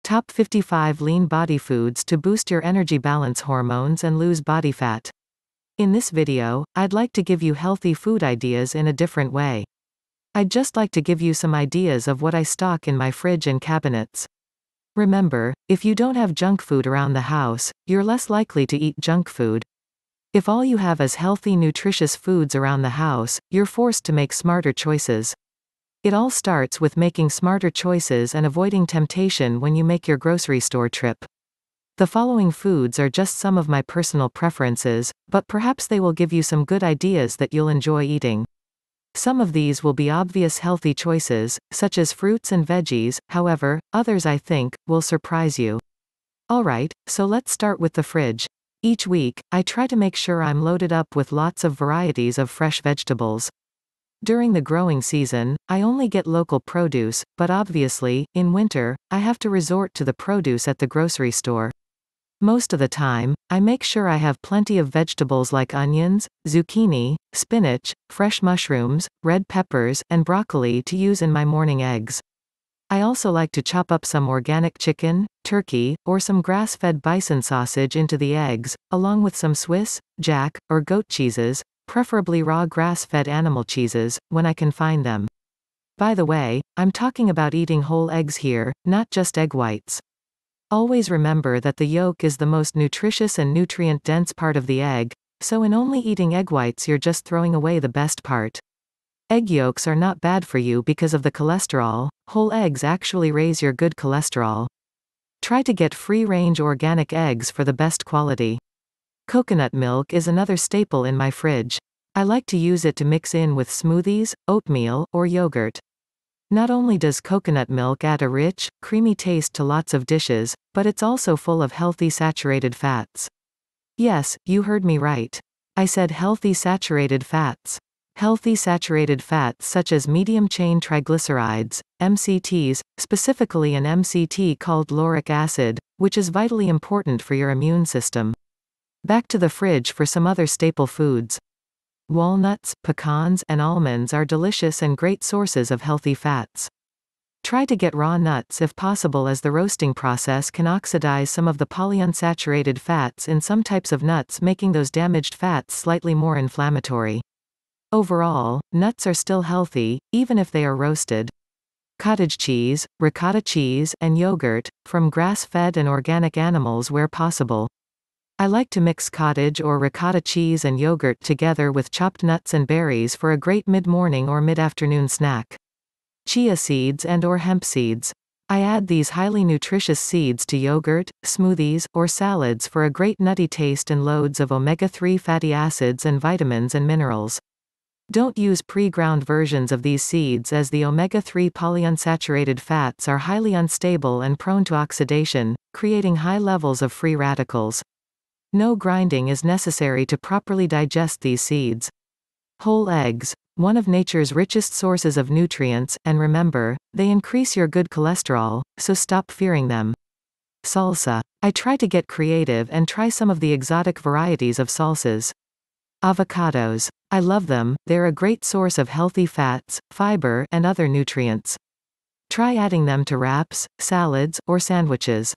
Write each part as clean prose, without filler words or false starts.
Top 55 Lean Body Foods to Boost Your Energy Balance Hormones and Lose Body Fat. In this video, I'd like to give you healthy food ideas in a different way. I'd just like to give you some ideas of what I stock in my fridge and cabinets. Remember, if you don't have junk food around the house, you're less likely to eat junk food. If all you have is healthy, nutritious foods around the house, you're forced to make smarter choices. It all starts with making smarter choices and avoiding temptation when you make your grocery store trip. The following foods are just some of my personal preferences, but perhaps they will give you some good ideas that you'll enjoy eating. Some of these will be obvious healthy choices, such as fruits and veggies, however, others I think will surprise you. Alright, so let's start with the fridge. Each week, I try to make sure I'm loaded up with lots of varieties of fresh vegetables. During the growing season, I only get local produce, but obviously, in winter, I have to resort to the produce at the grocery store. Most of the time, I make sure I have plenty of vegetables like onions, zucchini, spinach, fresh mushrooms, red peppers, and broccoli to use in my morning eggs. I also like to chop up some organic chicken, turkey, or some grass-fed bison sausage into the eggs, along with some Swiss, Jack, or goat cheeses, preferably raw grass-fed animal cheeses, when I can find them. By the way, I'm talking about eating whole eggs here, not just egg whites. Always remember that the yolk is the most nutritious and nutrient-dense part of the egg, so in only eating egg whites you're just throwing away the best part. Egg yolks are not bad for you because of the cholesterol. Whole eggs actually raise your good cholesterol. Try to get free-range organic eggs for the best quality. Coconut milk is another staple in my fridge. I like to use it to mix in with smoothies, oatmeal, or yogurt. Not only does coconut milk add a rich, creamy taste to lots of dishes, but it's also full of healthy saturated fats. Yes, you heard me right. I said healthy saturated fats. Healthy saturated fats such as medium-chain triglycerides, MCTs, specifically an MCT called lauric acid, which is vitally important for your immune system. Back to the fridge for some other staple foods. Walnuts, pecans, and almonds are delicious and great sources of healthy fats. Try to get raw nuts if possible, as the roasting process can oxidize some of the polyunsaturated fats in some types of nuts, making those damaged fats slightly more inflammatory. Overall, nuts are still healthy, even if they are roasted. Cottage cheese, ricotta cheese, and yogurt, from grass-fed and organic animals where possible. I like to mix cottage or ricotta cheese and yogurt together with chopped nuts and berries for a great mid-morning or mid-afternoon snack. Chia seeds and/or hemp seeds. I add these highly nutritious seeds to yogurt, smoothies, or salads for a great nutty taste and loads of omega-3 fatty acids and vitamins and minerals. Don't use pre-ground versions of these seeds, as the omega-3 polyunsaturated fats are highly unstable and prone to oxidation, creating high levels of free radicals. No grinding is necessary to properly digest these seeds. Whole eggs, one of nature's richest sources of nutrients, and remember, they increase your good cholesterol, so stop fearing them. Salsa. I try to get creative and try some of the exotic varieties of salsas. Avocados. I love them, they're a great source of healthy fats, fiber, and other nutrients. Try adding them to wraps, salads, or sandwiches.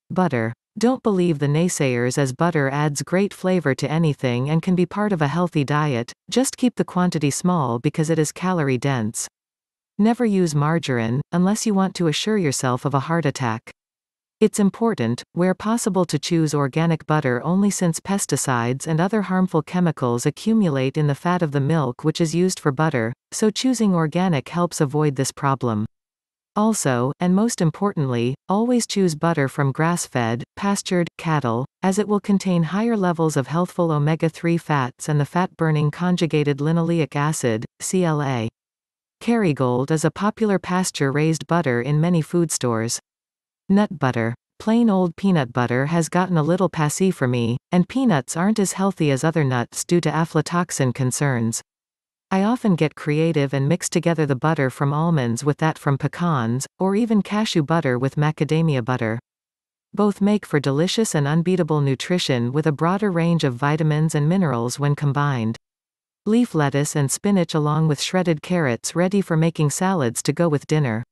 Butter. Don't believe the naysayers, as butter adds great flavor to anything and can be part of a healthy diet, just keep the quantity small because it is calorie dense. Never use margarine, unless you want to assure yourself of a heart attack. It's important, where possible, to choose organic butter only, since pesticides and other harmful chemicals accumulate in the fat of the milk which is used for butter, so choosing organic helps avoid this problem. Also, and most importantly, always choose butter from grass-fed, pastured cattle, as it will contain higher levels of healthful omega-3 fats and the fat-burning conjugated linoleic acid, CLA. Kerrygold is a popular pasture-raised butter in many food stores. Nut butter. Plain old peanut butter has gotten a little passé for me, and peanuts aren't as healthy as other nuts due to aflatoxin concerns. I often get creative and mix together the butter from almonds with that from pecans, or even cashew butter with macadamia butter. Both make for delicious and unbeatable nutrition with a broader range of vitamins and minerals when combined. Leaf lettuce and spinach along with shredded carrots, ready for making salads to go with dinner.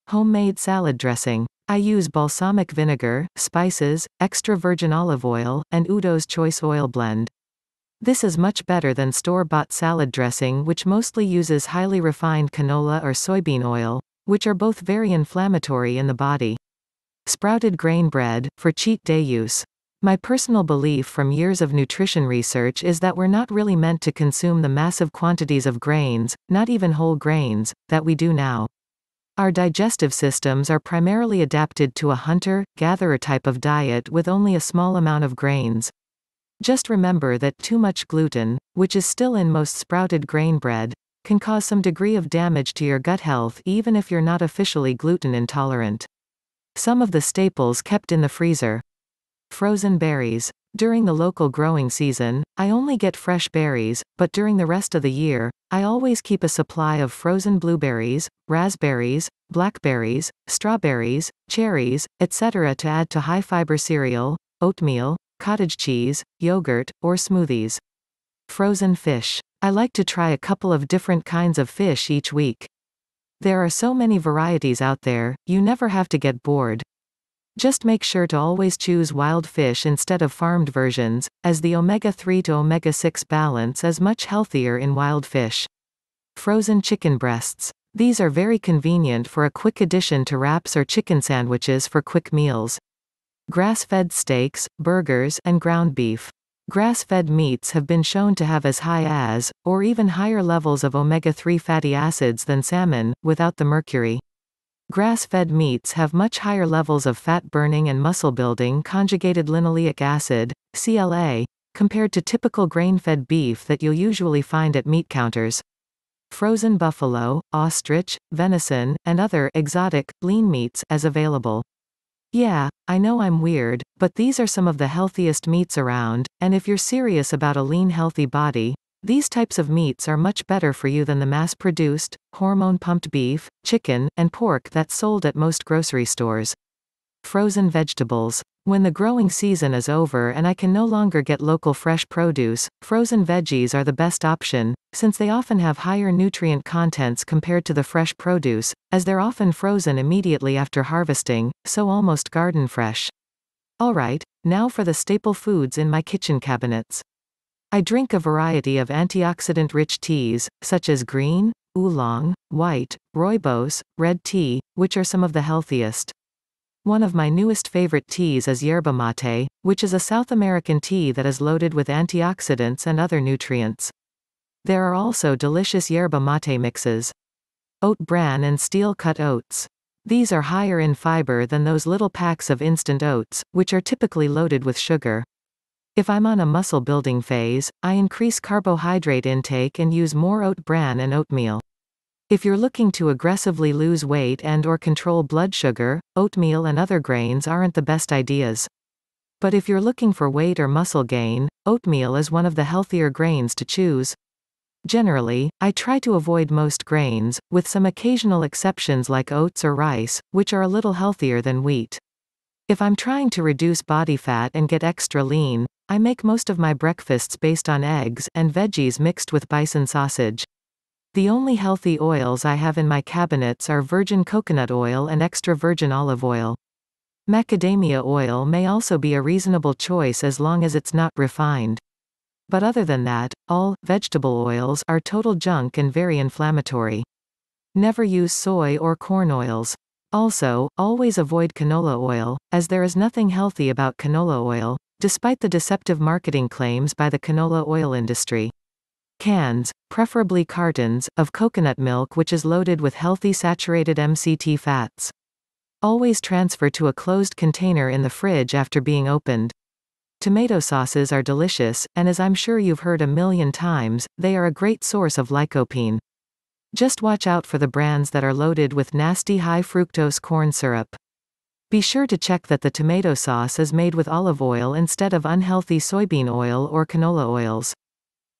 Homemade salad dressing. I use balsamic vinegar, spices, extra virgin olive oil, and Udo's choice oil blend. This is much better than store-bought salad dressing, which mostly uses highly refined canola or soybean oil, which are both very inflammatory in the body. Sprouted grain bread, for cheat day use. My personal belief from years of nutrition research is that we're not really meant to consume the massive quantities of grains, not even whole grains, that we do now. Our digestive systems are primarily adapted to a hunter-gatherer type of diet with only a small amount of grains. Just remember that too much gluten, which is still in most sprouted grain bread, can cause some degree of damage to your gut health even if you're not officially gluten intolerant. Some of the staples kept in the freezer. Frozen berries. During the local growing season, I only get fresh berries, but during the rest of the year, I always keep a supply of frozen blueberries, raspberries, blackberries, strawberries, cherries, etc. to add to high-fiber cereal, oatmeal, cottage cheese, yogurt, or smoothies. Frozen fish. I like to try a couple of different kinds of fish each week. There are so many varieties out there, you never have to get bored. Just make sure to always choose wild fish instead of farmed versions, as the omega-3 to omega-6 balance is much healthier in wild fish. Frozen chicken breasts. These are very convenient for a quick addition to wraps or chicken sandwiches for quick meals. Grass-fed steaks, burgers, and ground beef. Grass-fed meats have been shown to have as high as, or even higher levels of omega-3 fatty acids than salmon, without the mercury. Grass-fed meats have much higher levels of fat-burning and muscle-building conjugated linoleic acid, CLA, compared to typical grain-fed beef that you'll usually find at meat counters. Frozen buffalo, ostrich, venison, and other exotic, lean meats as available. Yeah, I know I'm weird, but these are some of the healthiest meats around, and if you're serious about a lean healthy body, these types of meats are much better for you than the mass-produced, hormone-pumped beef, chicken, and pork that's sold at most grocery stores. Frozen vegetables. When the growing season is over and I can no longer get local fresh produce, frozen veggies are the best option, since they often have higher nutrient contents compared to the fresh produce, as they're often frozen immediately after harvesting, so almost garden fresh. Alright, now for the staple foods in my kitchen cabinets. I drink a variety of antioxidant-rich teas, such as green, oolong, white, rooibos, red tea, which are some of the healthiest. One of my newest favorite teas is yerba mate, which is a South American tea that is loaded with antioxidants and other nutrients. There are also delicious yerba mate mixes. Oat bran and steel-cut oats. These are higher in fiber than those little packs of instant oats, which are typically loaded with sugar. If I'm on a muscle-building phase, I increase carbohydrate intake and use more oat bran and oatmeal. If you're looking to aggressively lose weight and/or control blood sugar, oatmeal and other grains aren't the best ideas. But if you're looking for weight or muscle gain, oatmeal is one of the healthier grains to choose. Generally, I try to avoid most grains, with some occasional exceptions like oats or rice, which are a little healthier than wheat. If I'm trying to reduce body fat and get extra lean, I make most of my breakfasts based on eggs and veggies mixed with bison sausage. The only healthy oils I have in my cabinets are virgin coconut oil and extra virgin olive oil. Macadamia oil may also be a reasonable choice as long as it's not refined. But other than that, all vegetable oils are total junk and very inflammatory. Never use soy or corn oils. Also, always avoid canola oil, as there is nothing healthy about canola oil, despite the deceptive marketing claims by the canola oil industry. Cans, preferably cartons, of coconut milk which is loaded with healthy saturated MCT fats. Always transfer to a closed container in the fridge after being opened. Tomato sauces are delicious, and as I'm sure you've heard a million times, they are a great source of lycopene. Just watch out for the brands that are loaded with nasty high fructose corn syrup. Be sure to check that the tomato sauce is made with olive oil instead of unhealthy soybean oil or canola oils.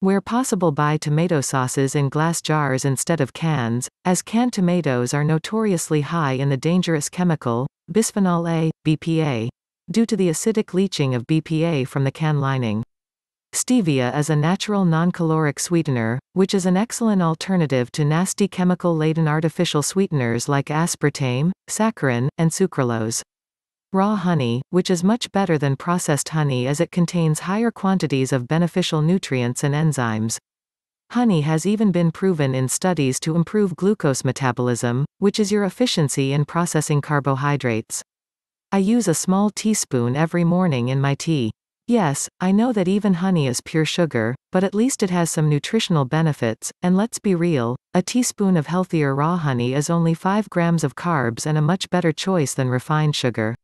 Where possible, buy tomato sauces in glass jars instead of cans, as canned tomatoes are notoriously high in the dangerous chemical, bisphenol A, BPA, due to the acidic leaching of BPA from the can lining. Stevia is a natural non-caloric sweetener, which is an excellent alternative to nasty chemical-laden artificial sweeteners like aspartame, saccharin, and sucralose. Raw honey, which is much better than processed honey as it contains higher quantities of beneficial nutrients and enzymes. Honey has even been proven in studies to improve glucose metabolism, which is your efficiency in processing carbohydrates. I use a small teaspoon every morning in my tea. Yes, I know that even honey is pure sugar, but at least it has some nutritional benefits, and let's be real, a teaspoon of healthier raw honey is only 5 grams of carbs and a much better choice than refined sugar.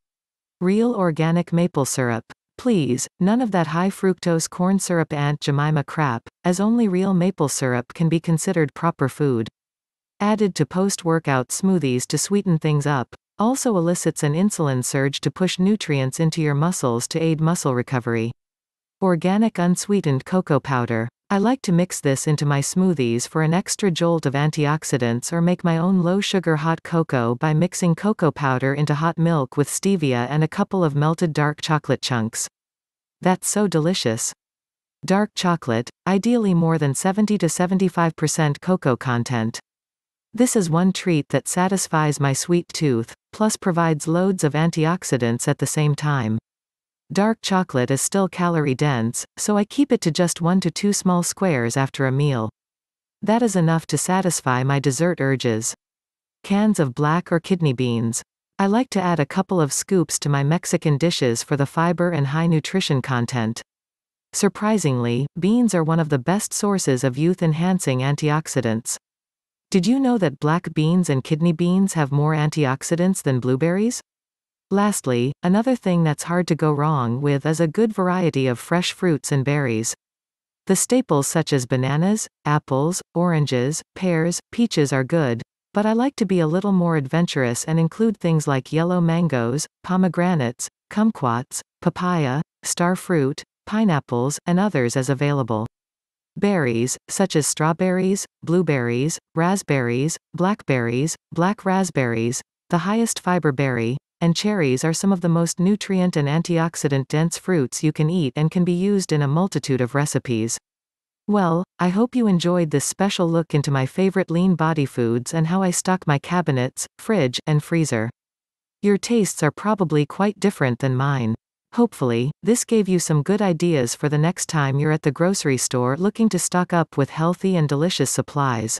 Real organic maple syrup. Please, none of that high fructose corn syrup Aunt Jemima crap, as only real maple syrup can be considered proper food. Added to post-workout smoothies to sweeten things up, also elicits an insulin surge to push nutrients into your muscles to aid muscle recovery. Organic unsweetened cocoa powder. I like to mix this into my smoothies for an extra jolt of antioxidants or make my own low-sugar hot cocoa by mixing cocoa powder into hot milk with stevia and a couple of melted dark chocolate chunks. That's so delicious. Dark chocolate, ideally more than 70 to 75% cocoa content. This is one treat that satisfies my sweet tooth, plus provides loads of antioxidants at the same time. Dark chocolate is still calorie-dense, so I keep it to just 1 to 2 small squares after a meal. That is enough to satisfy my dessert urges. Cans of black or kidney beans. I like to add a couple of scoops to my Mexican dishes for the fiber and high nutrition content. Surprisingly, beans are one of the best sources of youth-enhancing antioxidants. Did you know that black beans and kidney beans have more antioxidants than blueberries? Lastly, another thing that's hard to go wrong with is a good variety of fresh fruits and berries. The staples such as bananas, apples, oranges, pears, peaches are good, but I like to be a little more adventurous and include things like yellow mangoes, pomegranates, kumquats, papaya, star fruit, pineapples, and others as available. Berries, such as strawberries, blueberries, raspberries, blackberries, black raspberries, the highest fiber berry, and cherries are some of the most nutrient and antioxidant-dense fruits you can eat and can be used in a multitude of recipes. Well, I hope you enjoyed this special look into my favorite lean body foods and how I stock my cabinets, fridge, and freezer. Your tastes are probably quite different than mine. Hopefully, this gave you some good ideas for the next time you're at the grocery store looking to stock up with healthy and delicious supplies.